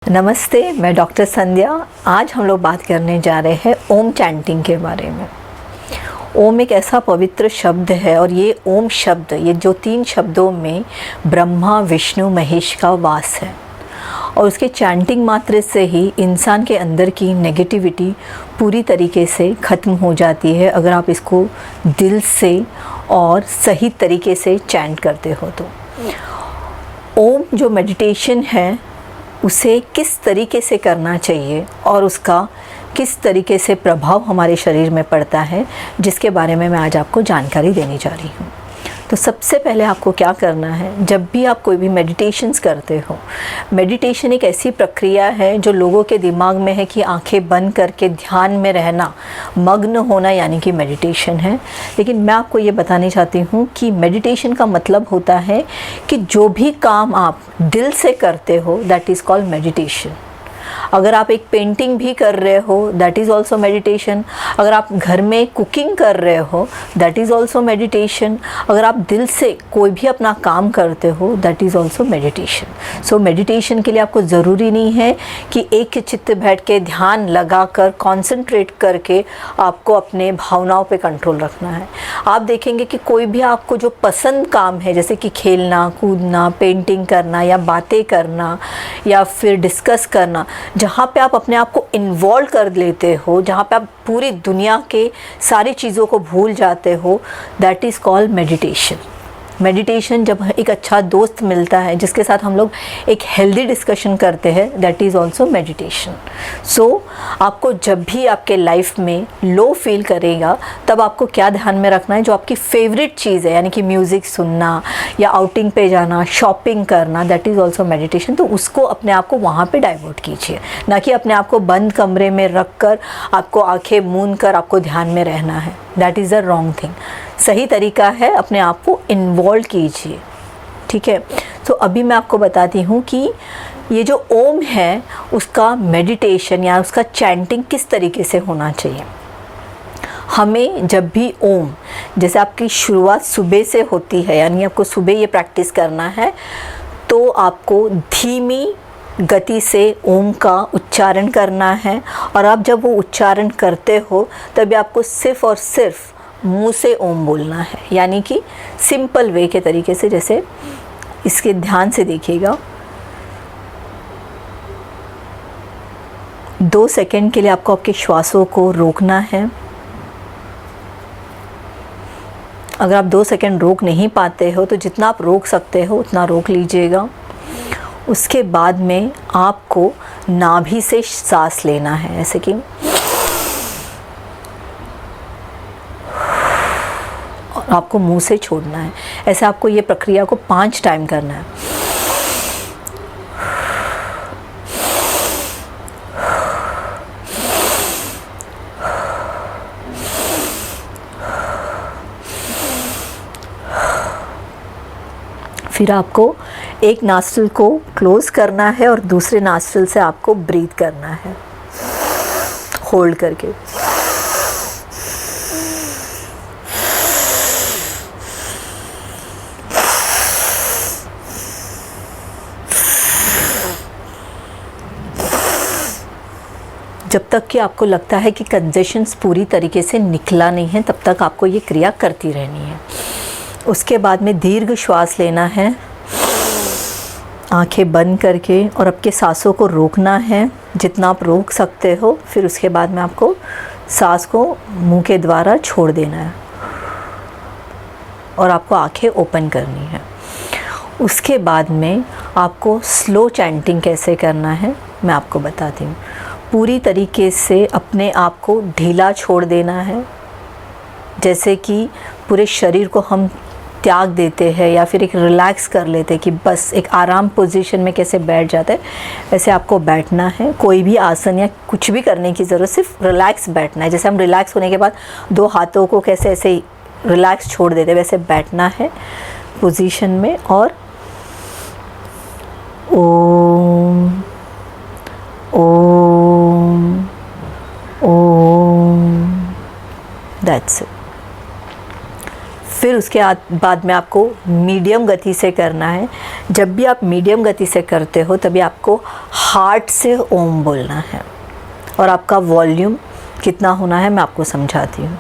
नमस्ते, मैं डॉक्टर संध्या। आज हम लोग बात करने जा रहे हैं ओम चैंटिंग के बारे में। ओम एक ऐसा पवित्र शब्द है और ये ओम शब्द, ये जो 3 शब्दों में ब्रह्मा विष्णु महेश का वास है और उसके चैंटिंग मात्र से ही इंसान के अंदर की नेगेटिविटी पूरी तरीके से ख़त्म हो जाती है अगर आप इसको दिल से और सही तरीके से चैंट करते हो तो। ओम जो मेडिटेशन है उसे किस तरीके से करना चाहिए और उसका किस तरीके से प्रभाव हमारे शरीर में पड़ता है, जिसके बारे में मैं आज आपको जानकारी देने जा रही हूँ। तो सबसे पहले आपको क्या करना है, जब भी आप कोई भी मेडिटेशंस करते हो, मेडिटेशन एक ऐसी प्रक्रिया है जो लोगों के दिमाग में है कि आंखें बंद करके ध्यान में रहना, मग्न होना यानी कि मेडिटेशन है। लेकिन मैं आपको ये बताना चाहती हूँ कि मेडिटेशन का मतलब होता है कि जो भी काम आप दिल से करते हो दैट इज़ कॉल्ड मेडिटेशन। अगर आप एक पेंटिंग भी कर रहे हो दैट इज़ ऑल्सो मेडिटेशन। अगर आप घर में कुकिंग कर रहे हो दैट इज़ ऑल्सो मेडिटेशन। अगर आप दिल से कोई भी अपना काम करते हो that is also meditation. So meditation के लिए आपको ज़रूरी नहीं है कि एक चित्त बैठ के ध्यान लगा कर कॉन्सेंट्रेट करके आपको अपने भावनाओं पे कंट्रोल रखना है। आप देखेंगे कि कोई भी आपको जो पसंद काम है, जैसे कि खेलना कूदना, पेंटिंग करना या बातें करना या फिर डिस्कस करना, जहाँ पे आप अपने आप को इन्वॉल्व कर लेते हो, जहाँ पे आप पूरी दुनिया के सारी चीज़ों को भूल जाते हो, that is called meditation. Meditation जब एक अच्छा दोस्त मिलता है जिसके साथ हम लोग एक हेल्दी डिस्कशन करते हैं, दैट इज़ ऑल्सो मेडिटेशन। सो आपको जब भी आपके लाइफ में लो फील करेगा तब आपको क्या ध्यान में रखना है, जो आपकी फेवरेट चीज़ है यानी कि म्यूज़िक सुनना या आउटिंग पे जाना, शॉपिंग करना, दैट इज़ ऑल्सो मेडिटेशन। तो उसको अपने आप को वहाँ पे डाइवर्ट कीजिए, ना कि अपने आप को बंद कमरे में रख कर आपको आँखें मूंद कर आपको ध्यान में रहना है। That is a wrong thing. सही तरीका है अपने आप को इन्वॉल्व कीजिए, ठीक है। तो अभी मैं आपको बताती हूँ कि ये जो ओम है उसका मेडिटेशन या उसका चैंटिंग किस तरीके से होना चाहिए। हमें जब भी ओम, जैसे आपकी शुरुआत सुबह से होती है, यानी आपको सुबह ये प्रैक्टिस करना है, तो आपको धीमी गति से ओम का उच्चारण करना है। और आप जब वो उच्चारण करते हो तभी आपको सिर्फ़ और सिर्फ मुंह से ओम बोलना है, यानी कि सिंपल वे के तरीके से। जैसे इसके ध्यान से देखिएगा, 2 सेकंड के लिए आपको आपके श्वासों को रोकना है। अगर आप 2 सेकंड रोक नहीं पाते हो तो जितना आप रोक सकते हो उतना रोक लीजिएगा। उसके बाद में आपको नाभि से सांस लेना है, ऐसे कि, और आपको मुंह से छोड़ना है। ऐसे आपको ये प्रक्रिया को 5 टाइम करना है। फिर आपको एक नास्ट्रिल को क्लोज करना है और दूसरे नास्ट्रिल से आपको ब्रीथ करना है, होल्ड करके। जब तक कि आपको लगता है कि कंजेशंस पूरी तरीके से निकला नहीं है, तब तक आपको ये क्रिया करती रहनी है। उसके बाद में दीर्घ श्वास लेना है, आंखें बंद करके, और आपके सांसों को रोकना है जितना आप रोक सकते हो। फिर उसके बाद में आपको सांस को मुंह के द्वारा छोड़ देना है और आपको आंखें ओपन करनी है। उसके बाद में आपको स्लो चैंटिंग कैसे करना है मैं आपको बताती हूँ। पूरी तरीके से अपने आप को ढीला छोड़ देना है, जैसे कि पूरे शरीर को हम त्याग देते हैं या फिर एक रिलैक्स कर लेते हैं कि बस एक आराम पोजीशन में कैसे बैठ जाते हैं, वैसे आपको बैठना है। कोई भी आसन या कुछ भी करने की ज़रूरत, सिर्फ रिलैक्स बैठना है। जैसे हम रिलैक्स होने के बाद 2 हाथों को कैसे ऐसे रिलैक्स छोड़ देते, वैसे बैठना है पोजीशन में। और ओम ओम ओम, दैट्स इट। फिर उसके बाद में आपको मीडियम गति से करना है, जब भी आप मीडियम गति से करते हो तभी आपको हार्ट से ओम बोलना है, और आपका वॉल्यूम कितना होना है मैं आपको समझाती हूँ।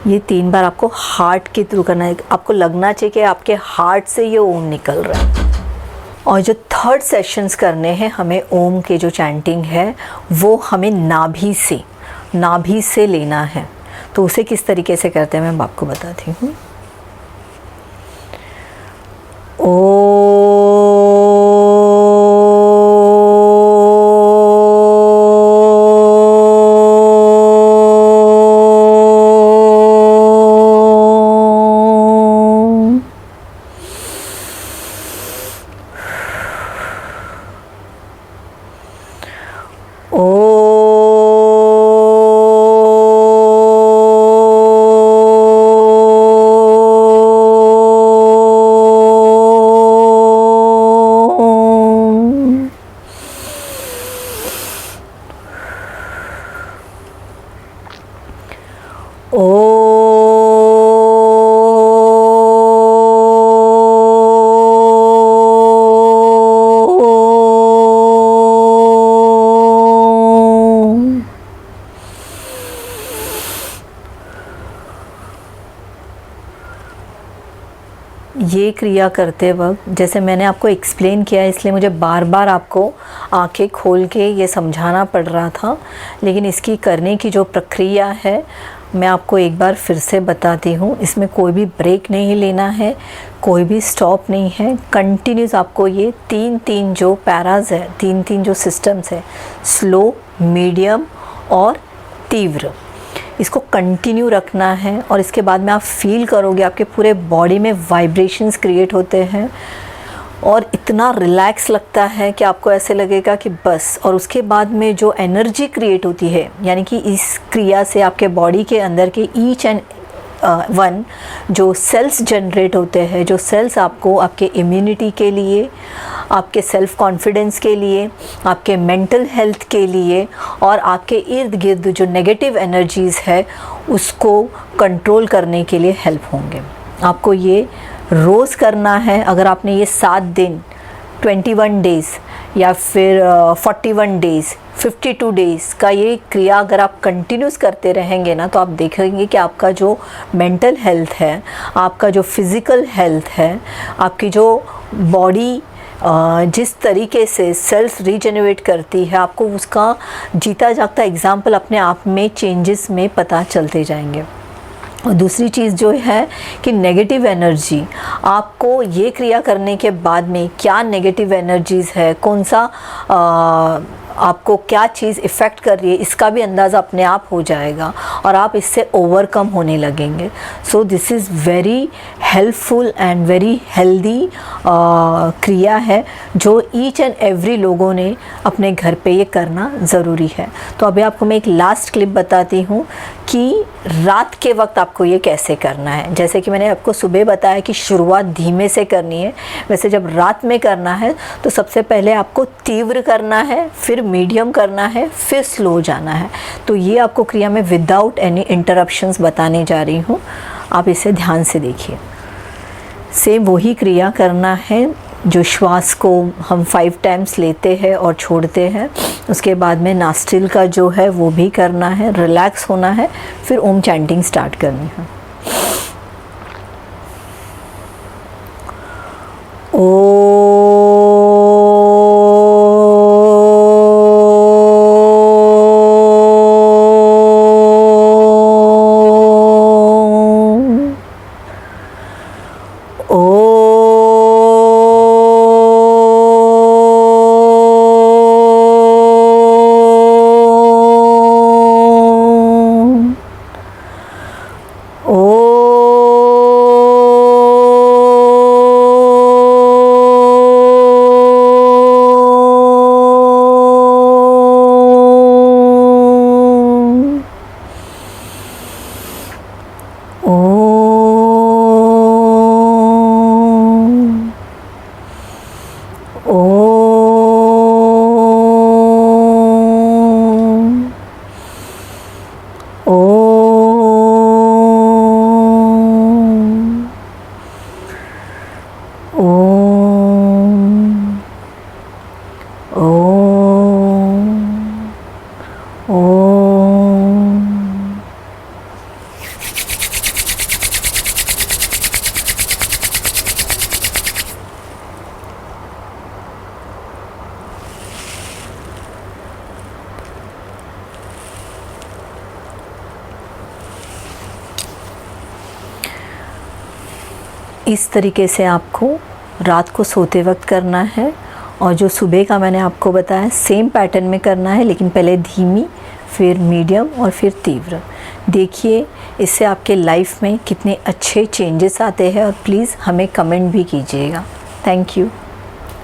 ये 3 बार आपको हार्ट के थ्रू करना है। आपको लगना चाहिए कि आपके हार्ट से ये ओम निकल रहा है। और जो थर्ड सेशंस करने हैं हमें ओम के जो चैंटिंग है वो हमें नाभि से लेना है। तो उसे किस तरीके से करते हैं मैं आपको बताती हूँ। ये क्रिया करते वक्त जैसे मैंने आपको एक्सप्लेन किया है, इसलिए मुझे बार बार आपको आंखें खोल के ये समझाना पड़ रहा था, लेकिन इसकी करने की जो प्रक्रिया है मैं आपको एक बार फिर से बताती हूँ। इसमें कोई भी ब्रेक नहीं लेना है, कोई भी स्टॉप नहीं है, कंटिन्यूस आपको ये तीन जो पैराज है, तीन जो सिस्टम्स है, स्लो, मीडियम और तीव्र, इसको कंटिन्यू रखना है। और इसके बाद में आप फील करोगे आपके पूरे बॉडी में वाइब्रेशंस क्रिएट होते हैं और इतना रिलैक्स लगता है कि आपको ऐसे लगेगा कि बस। और उसके बाद में जो एनर्जी क्रिएट होती है, यानी कि इस क्रिया से आपके बॉडी के अंदर के ईच एंड वन जो सेल्स जनरेट होते हैं, जो सेल्स आपको आपके इम्यूनिटी के लिए, आपके सेल्फ कॉन्फिडेंस के लिए, आपके मेंटल हेल्थ के लिए और आपके इर्द गिर्द जो नेगेटिव एनर्जीज़ है उसको कंट्रोल करने के लिए हेल्प होंगे। आपको ये रोज़ करना है। अगर आपने ये 7 दिन 21 डेज़ या फिर 41 डेज़ 52 डेज़ का ये क्रिया अगर आप कंटिन्यूस करते रहेंगे ना, तो आप देखेंगे कि आपका जो मेंटल हेल्थ है, आपका जो फिज़िकल हेल्थ है, आपकी जो बॉडी जिस तरीके से सेल्स रीजनरेट करती है, आपको उसका जीता जागता एग्जाम्पल अपने आप में चेंजेस में पता चलते जाएंगे। और दूसरी चीज़ जो है कि नेगेटिव एनर्जी, आपको ये क्रिया करने के बाद में क्या नेगेटिव एनर्जीज़ है, कौन सा आपको क्या चीज़ इफ़ेक्ट कर रही है, इसका भी अंदाज़ा अपने आप हो जाएगा और आप इससे ओवरकम होने लगेंगे। So this is very helpful and very healthy क्रिया है जो ईच एंड एवरी लोगों ने अपने घर पे ये करना ज़रूरी है। तो अभी आपको मैं एक लास्ट क्लिप बताती हूँ कि रात के वक्त आपको ये कैसे करना है। जैसे कि मैंने आपको सुबह बताया कि शुरुआत धीमे से करनी है, वैसे जब रात में करना है तो सबसे पहले आपको तीव्र करना है, फिर मीडियम करना है, फिर स्लो जाना है। तो ये आपको क्रिया में विदाउट एनी इंटरप्शंस बताने जा रही हूँ, आप इसे ध्यान से देखिए। सेम वही क्रिया करना है जो श्वास को हम 5 टाइम्स लेते हैं और छोड़ते हैं। उसके बाद में नास्ट्रिल का जो है वो भी करना है, रिलैक्स होना है, फिर ओम चैंटिंग स्टार्ट करनी है। इस तरीके से आपको रात को सोते वक्त करना है, और जो सुबह का मैंने आपको बताया सेम पैटर्न में करना है, लेकिन पहले धीमी, फिर मीडियम और फिर तीव्र। देखिए इससे आपके लाइफ में कितने अच्छे चेंजेस आते हैं, और प्लीज़ हमें कमेंट भी कीजिएगा। Thank you.